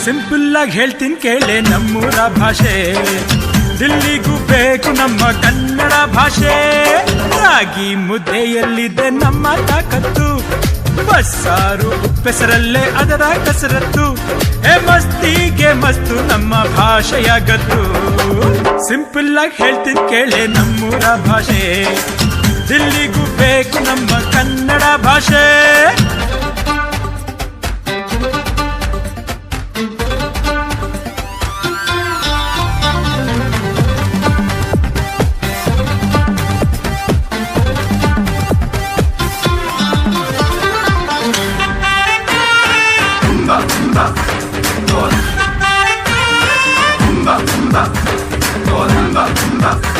Simple ಆಗಿ ಹೇಳ್ತೀನಿ ಕೇಳೆ ನಮ್ಮೂರ ಭಾಷೆ, ದಿಲ್ಲಿಗೂ ಬೇಕು ನಮ್ಮ ಕನ್ನಡ ಭಾಷೆ. ರಾಗಿ ಮುದ್ದೆಯಲ್ಲಿದೆ ನಮ್ಮ ತಾಕತ್ತು, ಬಸ್ಸಾರು ಉಪ್ಪೆಸರಲ್ಲೇ ಅದರ ಕಸರತ್ತು. ಮಸ್ತಿಗೆ ಮಸ್ತು ನಮ್ಮ ಭಾಷೆಯ ಗತ್ತು. ಸಿಂಪಲ್ ಆಗಿ ಹೇಳ್ತೀನಿ ಕೇಳೆ ನಮ್ಮೂರ ಭಾಷೆ, ದಿಲ್ಲಿಗೂ ಬೇಕು ನಮ್ಮ ಕನ್ನಡ ಭಾಷೆ. Umba, umba, umba, umba, umba, umba.